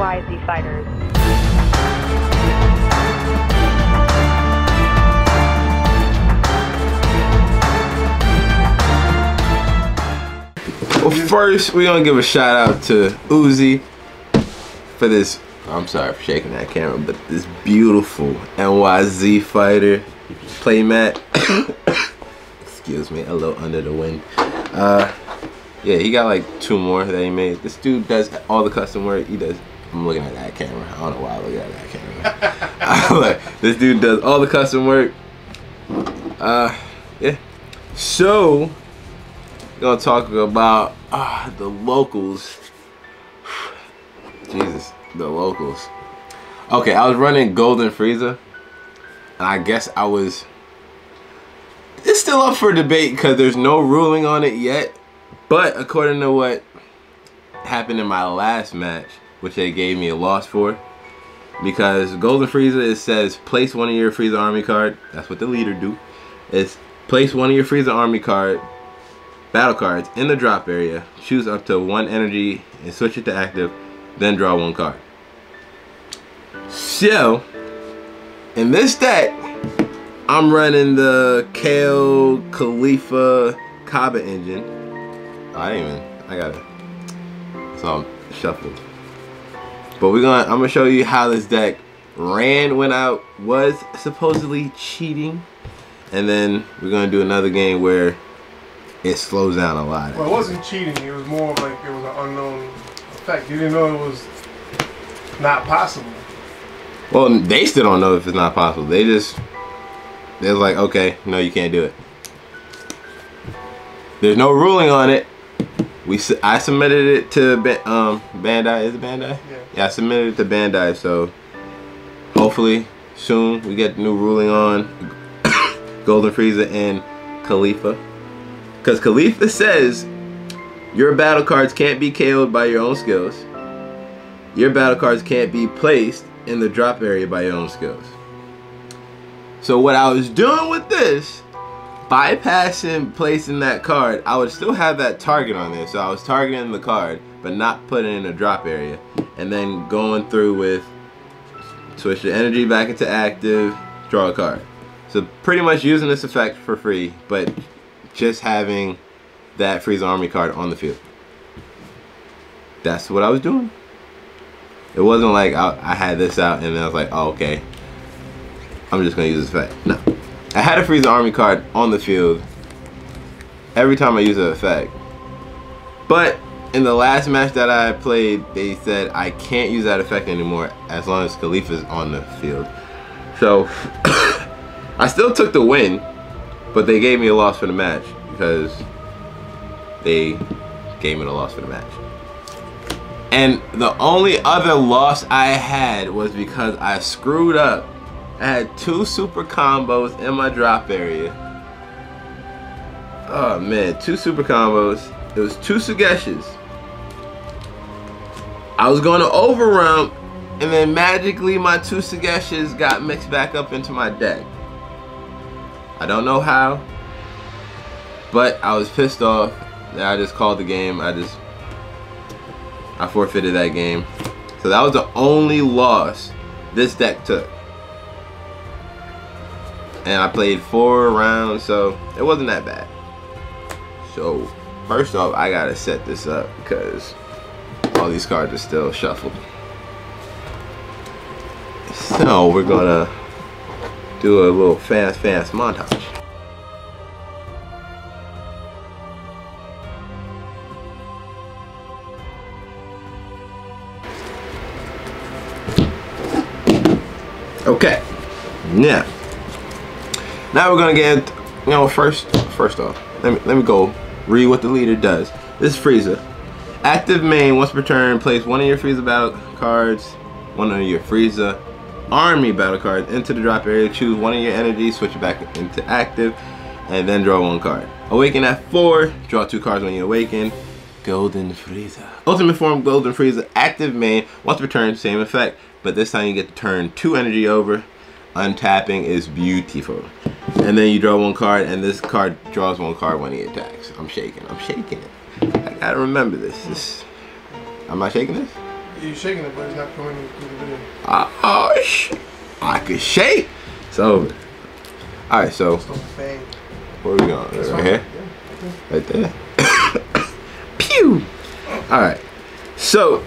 XYZ fighters. Well, first we're gonna give a shout out to Uzi for this. I'm sorry for shaking that camera, but this beautiful NYZ fighter playmat. Excuse me, a little under the wind. Yeah, he got like 2 more that he made. This dude does all the custom work. He does. I'm looking at that camera. I don't know why I look at that camera. Like, this dude does all the custom work. Yeah. So we're gonna talk about the locals. Jesus, the locals. Okay, I was running Golden Frieza, and I guess I was. It's still up for debate because there's no ruling on it yet. But according to what happened in my last match, which they gave me a loss for, because Golden Frieza, it says place one of your Frieza Army card. That's what the leader do. It's place one of your Frieza Army battle cards in the drop area. Choose up to 1 energy and switch it to active. Then draw 1 card. So in this deck, I'm running the Kale Khalifa Kaba engine. I got it. It's all shuffled. But I'm gonna show you how this deck ran when I was supposedly cheating, and then we're gonna do another game where it slows down a lot. Well, it wasn't cheating. It was more like it was an unknown effect. You didn't know it was not possible. Well, they still don't know if it's not possible. They're like, okay, no, you can't do it. There's no ruling on it. I submitted it to Bandai. Is it Bandai? Yeah, I submitted it to Bandai. So hopefully soon we get the new ruling on Golden Frieza and Khalifa. Because Khalifa says your battle cards can't be KO'd by your own skills. Your battle cards can't be placed in the drop area by your own skills. So what I was doing with this, bypassing placing that card, I would still have that target on there. So I was targeting the card, but not putting it in the drop area. And then going through with switch the energy back into active, draw a card. So pretty much using this effect for free, but just having that Frieza Army card on the field. That's what I was doing. It wasn't like I had this out and then I was like, oh, okay, I'm just gonna use this effect. No. I had a Frieza Army card on the field every time I use an effect. But in the last match that I played, they said I can't use that effect anymore as long as Khalifa's on the field. So I still took the win, but they gave me a loss for the match because they gave me the loss for the match. And the only other loss I had was because I screwed up. I had 2 super combos in my drop area. Oh man, 2 super combos. It was 2 Sugeshes. I was going to overrun, and then magically my 2 Sugeshes got mixed back up into my deck. I don't know how, but I was pissed off that I just called the game. I forfeited that game. So that was the only loss this deck took. And I played 4 rounds, so it wasn't that bad. So first off, I gotta set this up because all these cards are still shuffled. So we're gonna do a little fast montage. Okay, now we're gonna get, first off, let me go read what the leader does. This is Frieza. Active main, once per turn, place 1 of your Frieza battle cards, 1 of your Frieza Army battle cards into the drop area. Choose 1 of your energies, switch it back into active, and then draw 1 card. Awaken at 4, draw 2 cards when you awaken. Golden Frieza. Ultimate form Golden Frieza. Active main, once per turn, same effect, but this time you get to turn 2 energy over. Untapping is beautiful. And then you draw 1 card, and this card draws 1 card when he attacks. I'm shaking it. I gotta remember this. I'm not shaking this? You're shaking it, but it's not coming through the video. I could shake. It's over. Alright, so where we going? Right here? Yeah. Right there. Pew! Alright. So,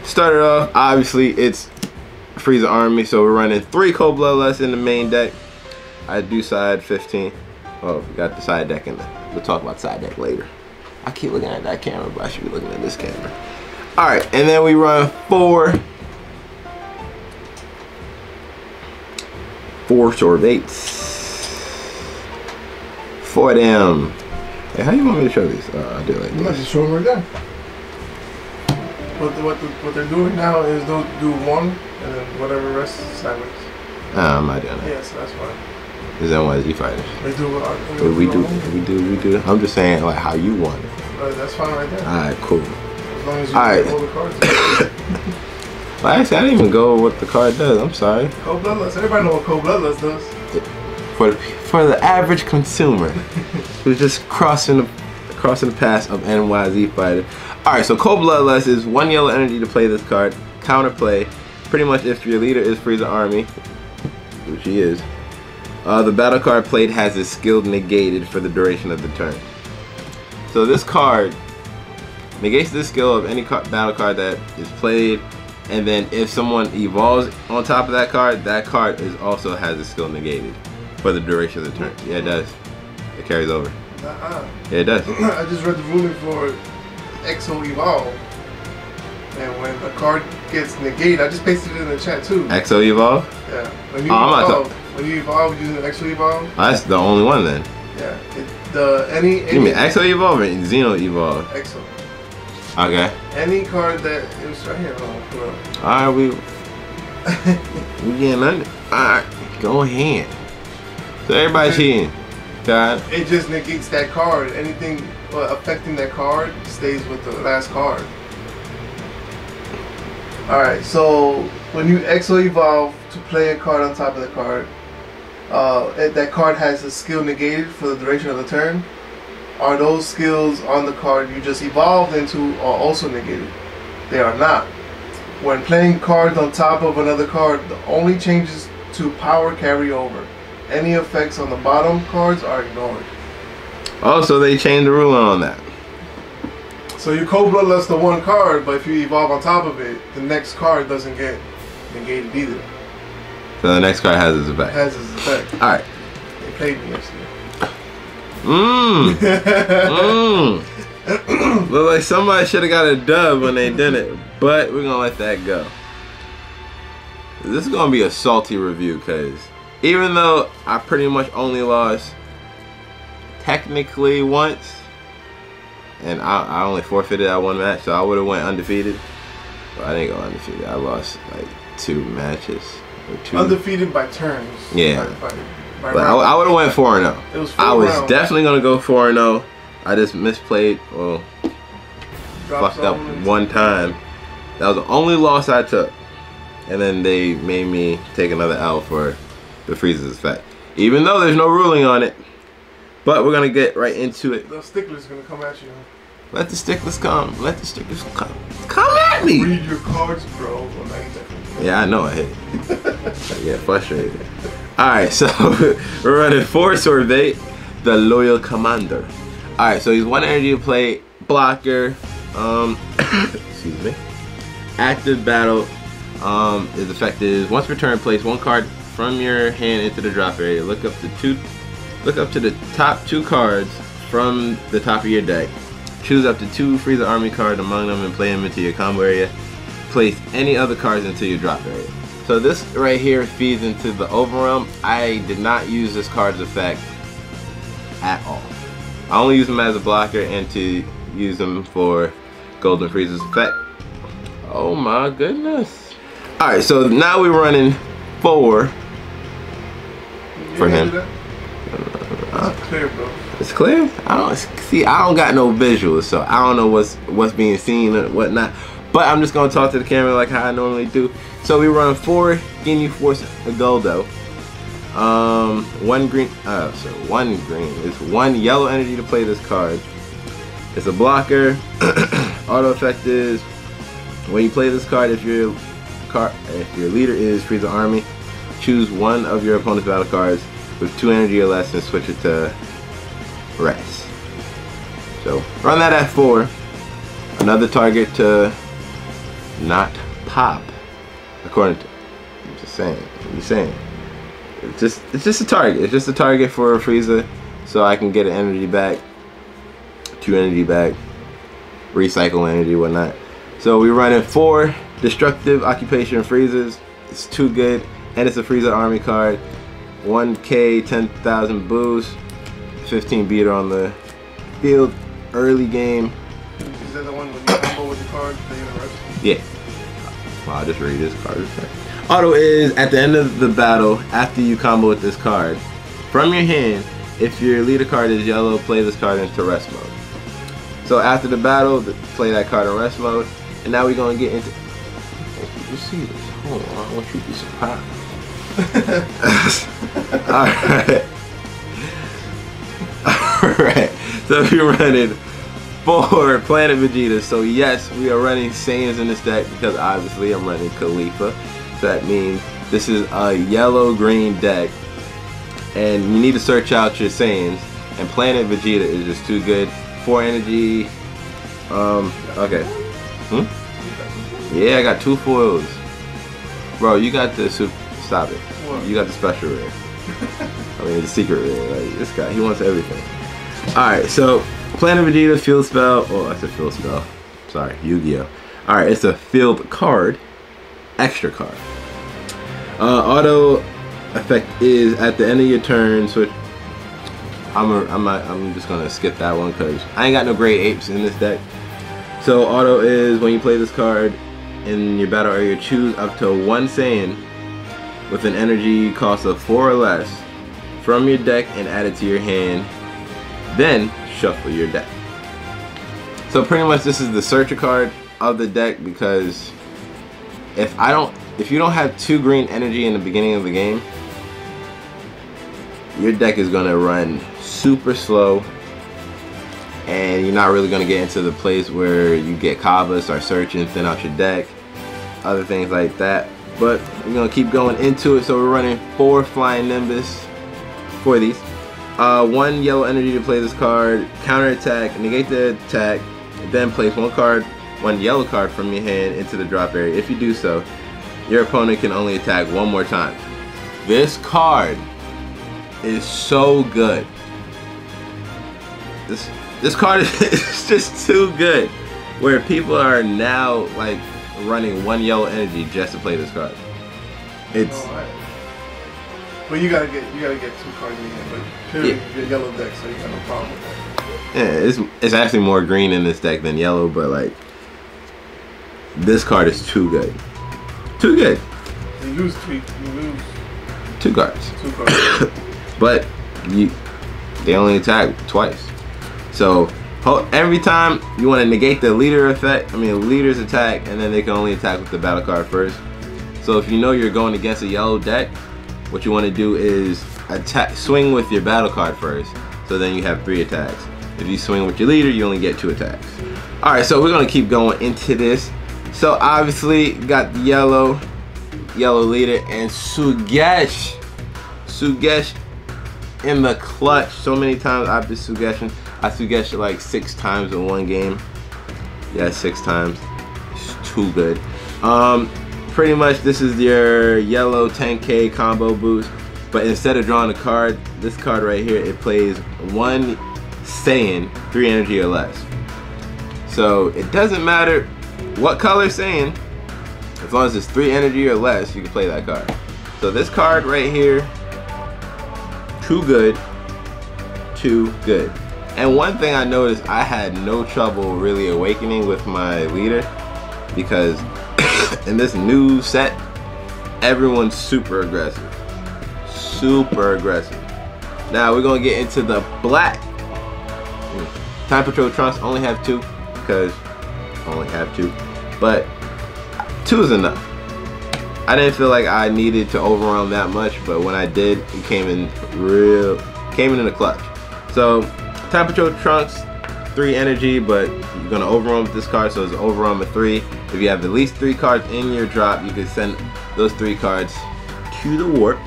started off, obviously, it's Frieza Army, so we're running 3 Cold Bloodlust in the main deck. I do side 15. Oh, we got the side deck in there. We'll talk about side deck later. I keep looking at that camera, but I should be looking at this camera. Alright, and then we run 4 Sorbates. 4 of them. Hey, how you want me to show these? I'll do it like this. I'm just show them right there. What they're doing now is they'll do 1 and then whatever rest sideways. I'm not doing that. Yeah, so that's fine. Is that why Z fighters? They do. We do. I'm just saying like how you want it. That's fine right there. Alright, cool. As long as you hold the cards. Well, actually, I didn't even go with what the card does. I'm sorry. Cold Bloodlust. Everybody know what Cold Bloodlust does. For the average consumer who's just crossing the path of NYZ fighter. Alright, so Cold Bloodlust is 1 yellow energy to play this card. Counterplay. Pretty much if your leader is Frieza Army, which he is, the battle card played has its skill negated for the duration of the turn. So this card negates the skill of any battle card that is played, and then if someone evolves on top of that card is also has a skill negated for the duration of the turn. Yeah, it does. It carries over. Yeah, it does. I just read the ruling for Exo Evolve, and when a card gets negated, I just pasted it in the chat too. Exo Evolve? Yeah. When you evolve using Exo Evolve. That's the only one then. Yeah. Any you mean Exo Evolve or Xeno Evolve? Exo. Okay. Any card that it was right here. Alright, we getting under. Alright, go ahead. So everybody cheating. God. It just negates that card. Anything affecting that card stays with the last card. Alright, so when you Exo Evolve to play a card on top of the card, that card has a skill negated for the duration of the turn. Are those skills on the card you just evolved into are also negated? They are not. When playing cards on top of another card, the only changes to power carry over. Any effects on the bottom cards are ignored. Oh, so they changed the rule on that. So you Cold Bloodlust the 1 card, but if you evolve on top of it, the next card doesn't get negated either. So the next card has its effect. Has its effect. Alright. They played me yesterday. Look like somebody should have got a dub when they did it, but we're gonna let that go. This is gonna be a salty review because even though I pretty much only lost technically once, and I only forfeited that 1 match, so I would have went undefeated. But I didn't go undefeated. I lost like 2 matches. Or 2. Undefeated by turns. Yeah. But I would have went 4-0. It was 4 I was rounds. definitely gonna go 4-0. I just misplayed. Well, fucked up 1 time. That was the only loss I took. And then they made me take another L for the Frieza's effect. Even though there's no ruling on it. But we're gonna get right into it. The stickler's gonna come at you. Let the sticklers come. Let the stickers come. Come at me! Read your cards, bro. Yeah, I know I hit it. I get frustrated. Alright, so we're running 4 Sorbet, the Loyal Commander. Alright, so he's 1 energy to play, blocker, excuse me. Active battle, his effect is once per turn, place 1 card from your hand into the drop area. Look up to the top 2 cards from the top of your deck. Choose up to 2 Frieza Army cards among them and play them into your combo area. Place any other cards into your drop area. So this right here feeds into the Overwhelm. I did not use this card's effect at all. I only use them as a blocker and to use them for Golden Frieza's effect. Oh my goodness. Alright, so now we're running 4 for him. It's clear, bro. It's clear? I don't got no visuals, so I don't know what's being seen or whatnot. But I'm just gonna talk to the camera like how I normally do. So we run 4 Ginyu Force Goldo. 1 green. So 1 green. It's 1 yellow energy to play this card. It's a blocker. Auto effect is When you play this card, if your leader is Frieza Army, choose one of your opponent's battle cards with 2 energy or less and switch it to rest. So run that at 4. Another target to not pop, according to. I'm just saying. It's just a target. It's just a target for Frieza, so I can get an energy back, 2 energy back, recycle energy, whatnot. So we're running 4 destructive occupation Friezas. It's too good, and it's a Frieza Army card. 1K, 10,000 boost, 15 beater on the field, early game. Is that the one with the combo with the card, the universe? Yeah. Well, I'll just read this card. Auto is at the end of the battle after you combo with this card. From your hand, if your leader card is yellow, play this card into rest mode. So after the battle, play that card in rest mode. And now we're going to get into... You see this? Hold on, I want you to be surprised. Alright. Alright. So we're running 4 Planet Vegeta. So yes, we are running Saiyans in this deck because obviously I'm running Khalifa. So that means this is a yellow-green deck. And you need to search out your Saiyans. And Planet Vegeta is just too good. 4 energy. Okay. Yeah, I got 2 foils. Bro, you got the super. Stop it. What? You got the special rare. I mean, the secret rare. Like, this guy, he wants everything. Alright, so Planet Vegeta field spell. Oh, that's a field spell. Sorry, Yu-Gi-Oh. Alright, it's a field card. Extra card. Auto effect is at the end of your turn. Switch. I'm just gonna skip that one because I ain't got no great apes in this deck. So auto is when you play this card in your battle area, choose up to 1 Saiyan with an energy cost of 4 or less from your deck and add it to your hand. Then shuffle your deck. So pretty much this is the searcher card of the deck, because if you don't have 2 green energy in the beginning of the game, your deck is gonna run super slow, and you're not really gonna get into the place where you get Kava, start searching, thin out your deck, other things like that. But we're gonna keep going into it. So we're running 4 Flying Nimbus for these. 1 yellow energy to play this card, counter attack, negate the attack, then place 1 yellow card from your hand into the drop area. If you do so, your opponent can only attack 1 more time. This card is so good. This card is just too good, where people are now like running 1 yellow energy just to play this card. It's well, you gotta get 2 cards in here, but clearly your yellow deck, so you got no problem with that. Yeah, it's actually more green in this deck than yellow, but like this card is too good. Too good. You lose 2 cards. 2 cards. But they only attack twice. So every time you want to negate the leader effect, leader's attack, and then they can only attack with the battle card first. So if you know you're going against a yellow deck, what you want to do is swing with your battle card first. So then you have 3 attacks. If you swing with your leader, you only get 2 attacks. Alright, so we're going to keep going into this. So obviously got the yellow leader, and Sugesh in the clutch. So many times I've been Sugeshing. I Sugeshed like 6 times in 1 game. Yeah, 6 times. It's too good. Pretty much this is your yellow 10k combo boost, but instead of drawing a card, this card right here, it plays 1 Saiyan, 3 energy or less. So it doesn't matter what color Saiyan, as long as it's 3 energy or less, you can play that card. So this card right here, too good, too good. And one thing I noticed, I had no trouble really awakening with my leader, because in this new set, everyone's super aggressive. Super aggressive. Now we're gonna get into the black. Time Patrol Trunks only have 2, because I only have 2. But 2 is enough. I didn't feel like I needed to overwhelm that much, but when I did, it came in the clutch. So Time Patrol Trunks, 3 energy, but you're gonna overwhelm with this card, so it's an overwhelm of 3. If you have at least 3 cards in your drop, you can send those 3 cards to the warp.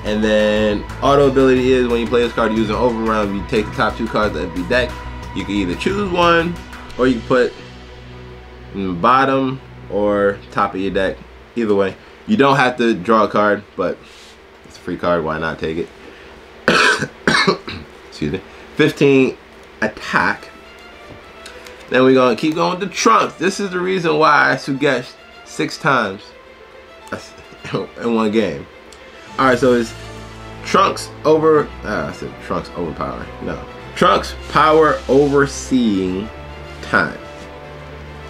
And then auto ability is when you play this card using overwhelm, you take the top 2 cards of every deck. You can either choose one, or you can put in the bottom or top of your deck. Either way, you don't have to draw a card, but it's a free card. Why not take it? Excuse me. 15 attack. Then we're gonna keep going with the Trunks. This is the reason why I Sugesh 6 times in one game. Alright, so it's Trunks over I said Trunks overpower. No. Trunks power overseeing time.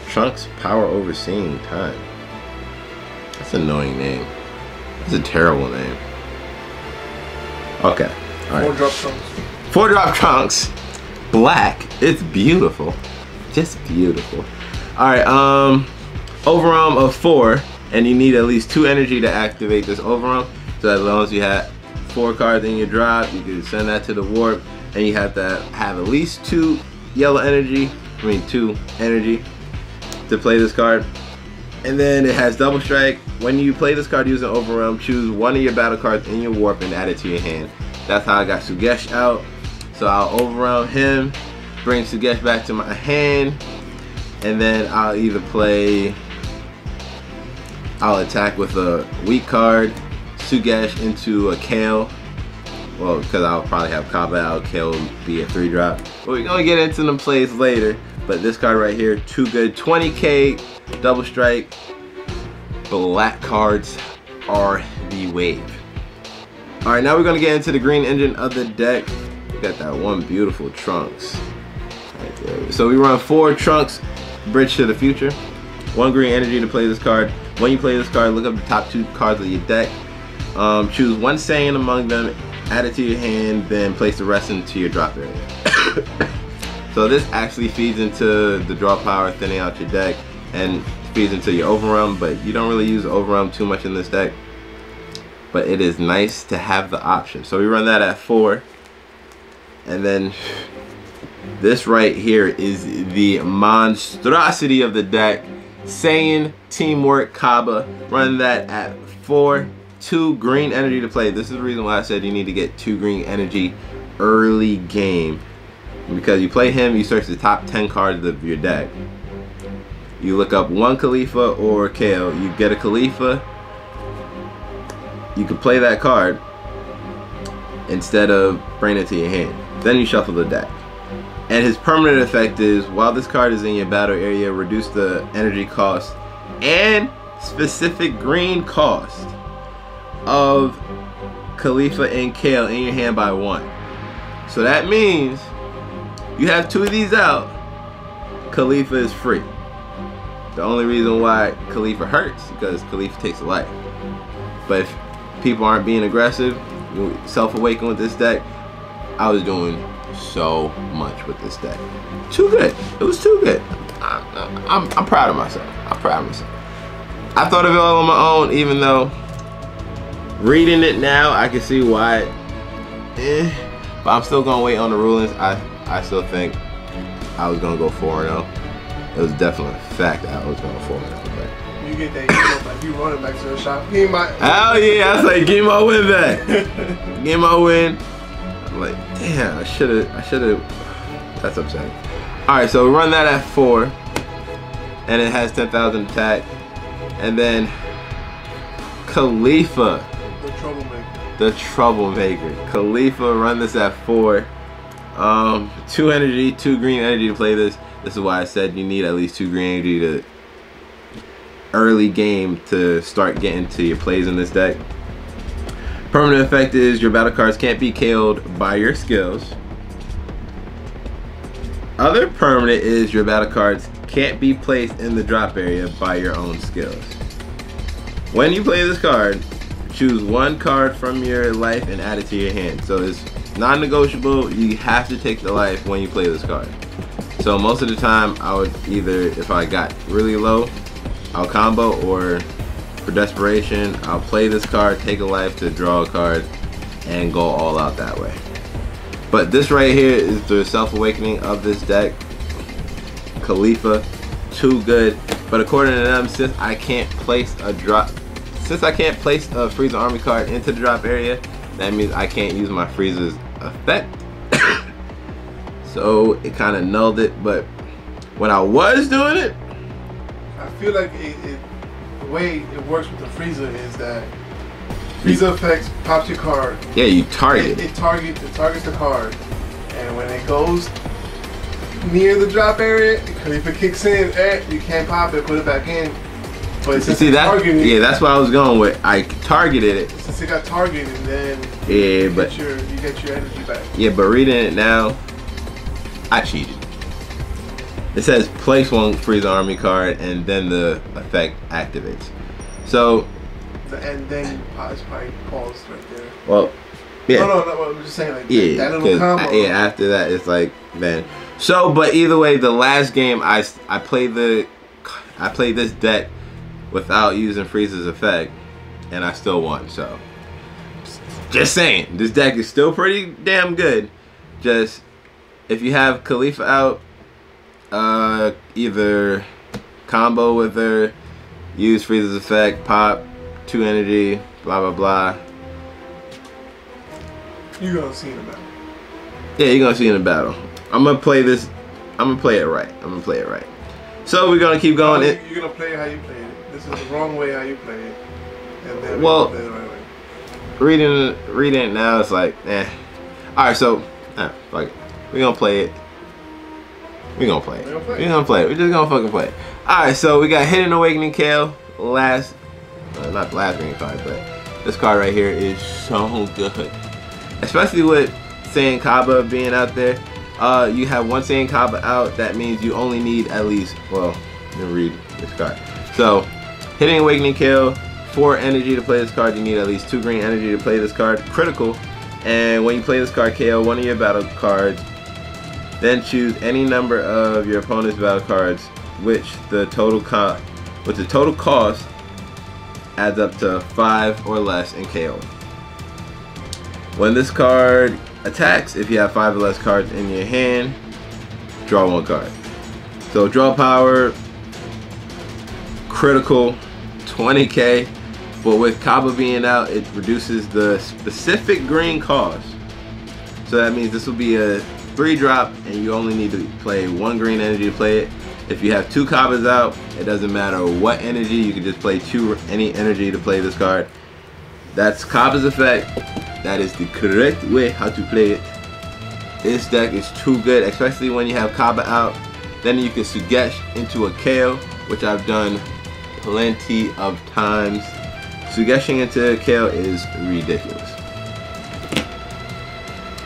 Trunks power overseeing time. That's an annoying name. That's a terrible name. Okay. Alright. 4-drop Trunks. 4-drop Trunks. Black. It's beautiful. Just beautiful. Alright, overarm of 4, and you need at least 2 energy to activate this overarm. So as long as you have 4 cards in your drop, you can send that to the warp, and you have to have at least 2 yellow energy, 2 energy to play this card. And then it has double strike. When you play this card using overwhelm, choose one of your battle cards in your warp and add it to your hand. That's how I got Sugesh out. So I'll overwhelm him, bring Sugesh back to my hand, and then I'll attack with a weak card, Sugesh into a Kale. Well, because I'll probably have Kaba out, Kale will be a 3-drop. But we're gonna get into them plays later. But this card right here, too good. 20k, double strike. Black cards are the wave. Alright, now we're gonna get into the green engine of the deck. We got that one beautiful Trunks. Right there. So we run 4 Trunks, Bridge to the Future. 1 green energy to play this card. When you play this card, look up the top 2 cards of your deck. Choose 1 Saiyan among them, add it to your hand, then place the rest into your drop area. So this actually feeds into the draw power, thinning out your deck, and feeds into your overwhelm, but you don't really use overwhelm too much in this deck. But it is nice to have the option. So we run that at 4. And then this right here is the monstrosity of the deck. Saiyan Teamwork Kaba. Run that at 4. 2 green energy to play. This is the reason why I said you need to get 2 green energy early game. Because you play him, you search the top 10 cards of your deck. You look up 1 Khalifa or Kale. You get a Khalifa. You can play that card instead of bringing it to your hand. Then you shuffle the deck. And his permanent effect is, while this card is in your battle area, reduce the energy cost and specific green cost of Khalifa and Kale in your hand by 1. So that means you have 2 of these out, Khalifa is free. The only reason why Khalifa hurts is because Khalifa takes a life. But if people aren't being aggressive, self-awaken with this deck, I was doing so much with this deck. Too good. It was too good. I'm proud of myself. I'm proud of myself. I thought of it all on my own, even though reading it now, I can see why. But I'm still gonna wait on the rulings. I still think I was gonna go 4-0. It was definitely a fact that I was going 4-0. You get that email back. You run it back to the shop. Give me my. Hell yeah! I was like, give me my win back. Give me my win. I'm like, damn, I should have. That's upsetting. All right, so we run that at 4, and it has 10,000 attack, and then Khalifa. The troublemaker. The troublemaker. Khalifa, run this at 4. 2 energy, 2 green energy to play this. This is why I said you need at least 2 green energy to early game to start getting to your plays in this deck. Permanent effect is your battle cards can't be killed by your skills. Other permanent is your battle cards can't be placed in the drop area by your own skills. When you play this card, choose 1 card from your life and add it to your hand. So it's non-negotiable. You have to take the life when you play this card. So most of the time, I would either, if I got really low, I'll combo, or for desperation, I'll play this card, take a life to draw a card, and go all out that way. But this right here is the self-awakening of this deck. Khalifa, too good. But according to them, since I can't place a Frieza Army card into the drop area, that means I can't use my Frieza's effect. So it kind of nulled it. But when I was doing it, I feel like the way it works with the Frieza is that Frieza effects pops your card. Yeah, you target. It targets the card, and when it goes near the drop area, if it kicks in, you can't pop it, put it back in. But since see that? Yeah, that's what I was going with. I targeted it. Since it got targeted, then you get your energy back. Yeah, but reading it now, I cheated. It says place one Frieza Army card and then the effect activates. So. And then it's probably paused right there. Well, yeah. No, I'm just saying like yeah, that little combo. Yeah, after that it's like, man. So, but either way, the last game I played this deck without using Frieza's effect, and I still won. So, just saying, this deck is still pretty damn good. Just if you have Khalifa out, either combo with her, use Frieza's effect, pop 2 energy, blah blah blah. You're gonna see in the battle. Yeah, you're gonna see in the battle. I'm gonna play this. I'm gonna play it right. So we're gonna keep going. You're gonna play it how you play it. This is the wrong way how you play it, and then well, play it the right way. Reading it now, it's like, eh. All right, so fuck it. We're gonna play it. We're gonna play it. We're just gonna fucking play it. All right, so we got Hidden Awakening Kale. Not the last green card, but this card right here is so good, especially with Saiyan Kaba being out there. You have one Saiyan Kaba out. That means you only need at least, well, let me read this card. So, Hidden Awakening Kale, 4 energy to play this card. You need at least 2 green energy to play this card. Critical. And when you play this card, KO one of your battle cards. Then choose any number of your opponent's battle cards, which the total cost adds up to 5 or less in KO. When this card attacks, if you have 5 or less cards in your hand, draw 1 card. So draw power, critical, 20k, but with Kaba being out, it reduces the specific green cost. So that means this will be a 3-drop, and you only need to play 1 green energy to play it. If you have 2 Kabas out, it doesn't matter what energy, you can just play any energy to play this card. That's Kaba's effect. That is the correct way how to play it. This deck is too good, especially when you have Kaba out. Then you can Sugesh into a KO, which I've done plenty of times. Sugeshing into a KO is ridiculous.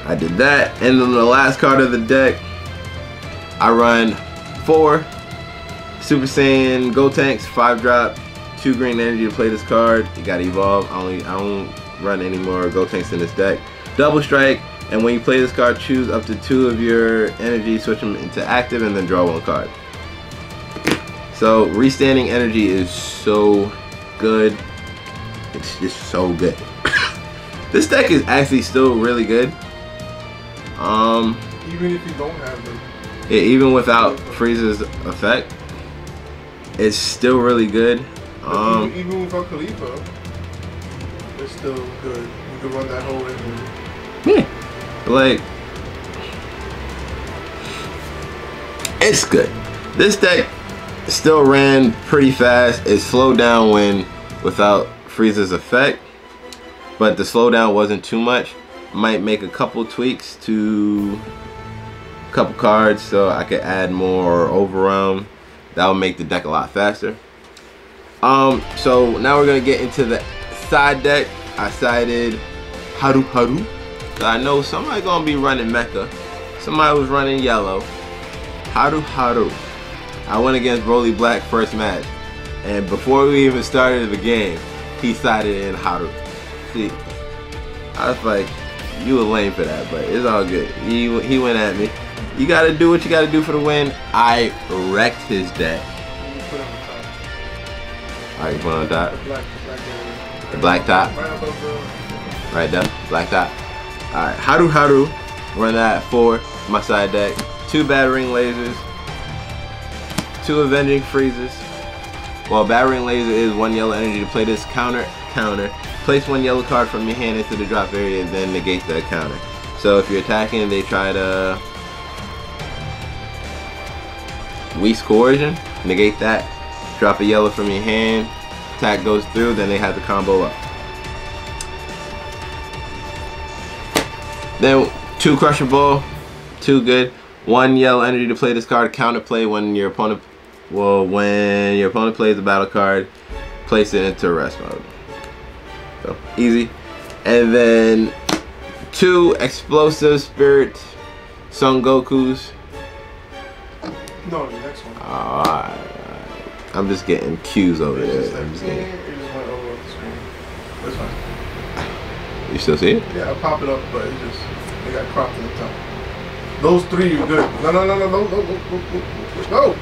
I did that, and then the last card of the deck, I run 4 Super Saiyan Gotenks, 5-drop, 2 green energy to play this card. You gotta evolve. I don't run any more Gotenks in this deck. Double strike, and when you play this card, choose up to 2 of your energy, switch them into active, and then draw 1 card. So restanding energy is so good. It's just so good. This deck is actually still really good. Even if you don't have them. Yeah, even without Frieza's effect, it's still really good. Even without Khalifa, it's still good. You can run that whole engine. Yeah, like, it's good. This deck still ran pretty fast. It slowed down without Frieza's effect, but the slowdown wasn't too much. Might make a couple tweaks to a couple cards so I could add more overwhelm. That would make the deck a lot faster. So now we're gonna get into the side deck. I sided Haru. So I know somebody gonna be running Mecha. Somebody was running yellow. Haru. I went against Broly Black first match, and before we even started the game, he sided in Haru. See, I was like, you were lame for that, but it's all good. He went at me. You gotta do what you gotta do for the win. I wrecked his deck. Alright, you put on top. The black top. Right there, black top. Alright, Haru. Run that 4, my side deck. 2 battering lasers. 2 avenging Friezas. While battering laser is 1 yellow energy to play this counter. Place 1 yellow card from your hand into the drop area, then negate the counter. So if you're attacking, they try to Weak's Coercion, negate that. Drop a yellow from your hand. Attack goes through, then they have to combo up. Then 2 Crusher Ball, 2 good. 1 yellow energy to play this card. Counterplay when your opponent, plays a battle card, place it into rest mode. So easy. And then 2 Explosive Spirit Son Gokus. No, the next one. Alright. I'm just getting cues over there. It just went over the screen. That's fine. You still see it? Yeah, I pop it up, but it got cropped at the top. Those 3 are good. No.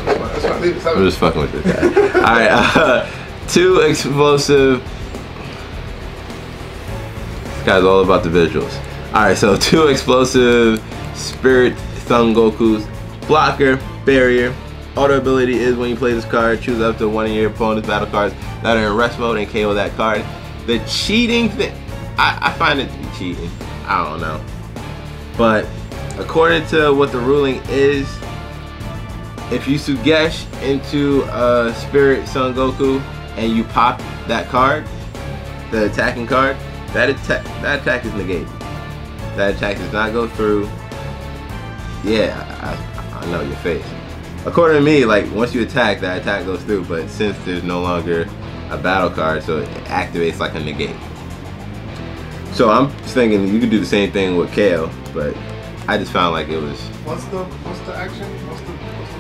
That's fine. Leave it. I'm just fucking with this guy. Alright, 2 explosive. This guy's all about the visuals. Alright, so 2 explosive Spirit Son Gokus. Blocker, barrier. Auto ability is when you play this card, choose up to 1 of your opponent's battle cards that are in rest mode and KO that card. The cheating thing, I find it to be cheating. I don't know. But according to what the ruling is, if you Sugesh into a Spirit Son Goku and you pop that card, the attacking card, that attack is negated. That attack does not go through. Yeah, I know your face. According to me, like once you attack, that attack goes through, but since there's no longer a battle card, so it activates like a negate. So I'm just thinking you could do the same thing with KO, but I just found like it was. What's the action? What's the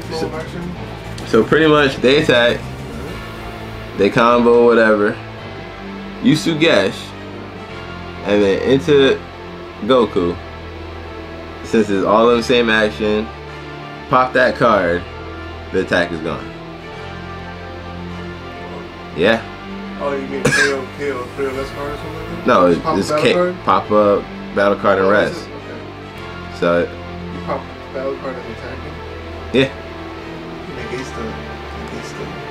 flow of action? So pretty much they attack, they combo whatever, you Sugesh, and then into Goku. Since it's all in the same action, pop that card, the attack is gone. Yeah. Oh, you mean KO 3 or less card or something? No, it's pop up battle card and rest. Okay. So you pop battle card and attacking? Yeah.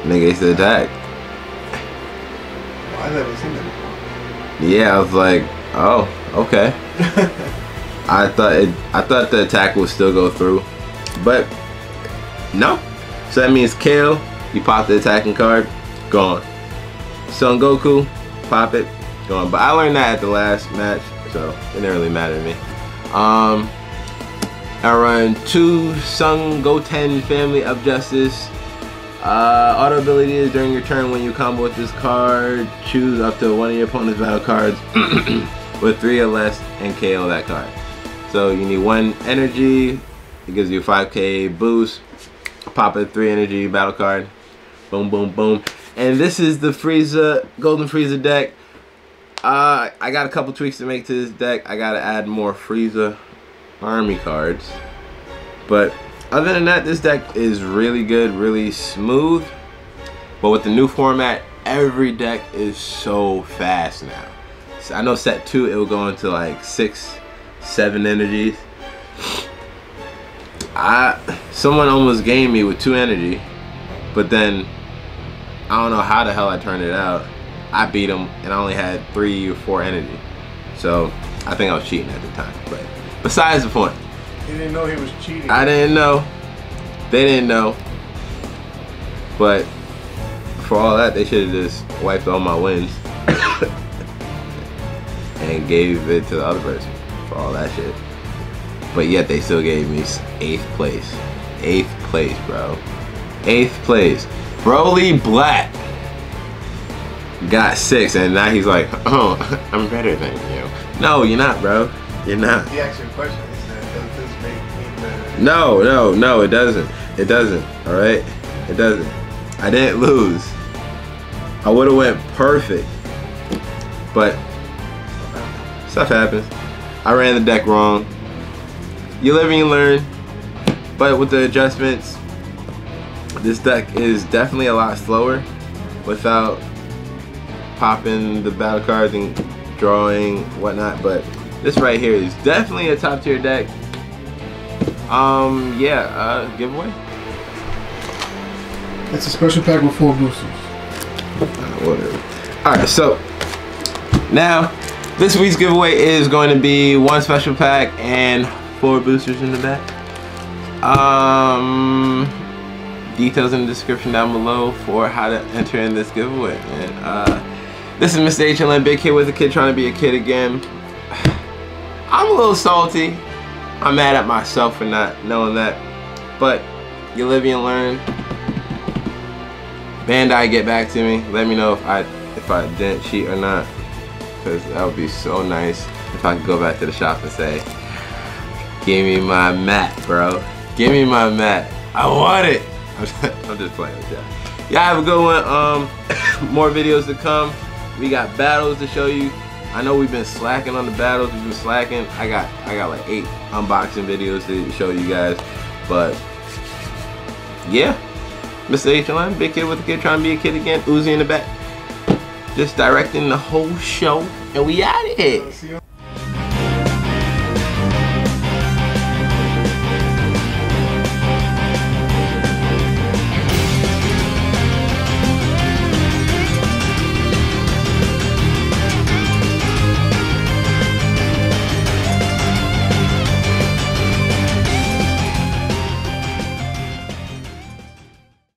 Negates the attack. Well, I've never seen that before. Yeah, I was like, oh, okay. I thought the attack would still go through, but no. So that means KO, you pop the attacking card, gone. Son Goku, pop it, gone. But I learned that at the last match, so it didn't really matter to me. I run 2 Son Goten Family of Justice. Auto ability is during your turn when you combo with this card, choose up to 1 of your opponent's battle cards with 3 or less and KO that card. So you need 1 energy, it gives you a 5k boost, pop a 3 energy battle card, boom boom boom. And this is the Frieza Golden Frieza deck. I got a couple tweaks to make to this deck. I gotta add more Frieza Army cards, but other than that, this deck is really good, really smooth. But with the new format, every deck is so fast now. So I know set 2 it will go into like 6, 7 energies. Someone almost gamed me with 2 energy, but then I don't know how the hell I turned it out. I beat him and I only had 3 or 4 energy. So I think I was cheating at the time, but besides the point. You didn't know he was cheating. I didn't know. They didn't know. But for all that, they should have just wiped all my wins and gave it to the other person for all that shit. But yet they still gave me 8th place. 8th place, bro. 8th place. Broly Black got 6, and now he's like, oh, I'm better than you. No, you're not, bro. You're not. He asked you a question. He said, does this make me better? No, it doesn't. It doesn't, alright? It doesn't. I didn't lose. I would have went perfect. But stuff happens. I ran the deck wrong. You live and you learn. But with the adjustments, this deck is definitely a lot slower without popping the battle cards and drawing whatnot. But this right here is definitely a top tier deck. Giveaway. It's a special pack with 4 boosters. Whatever. Alright, so now this week's giveaway is going to be 1 special pack and 4 boosters in the back. Details in the description down below for how to enter in this giveaway. And this is Mr. HLN, big kid with a kid trying to be a kid again. I'm a little salty. I'm mad at myself for not knowing that, but you live and learn. Bandai, get back to me. Let me know if I didn't cheat or not, because that would be so nice if I could go back to the shop and say, "Give me my mat, bro. Give me my mat. I want it." I'm just playing with y'all. Y'all have a good one. More videos to come. We got battles to show you. I know we've been slacking on the battles. We've been slacking. I got like 8 unboxing videos to show you guys. But yeah, Mr. HLN, big kid with a kid trying to be a kid again. Uzi in the back, just directing the whole show, and we out of here.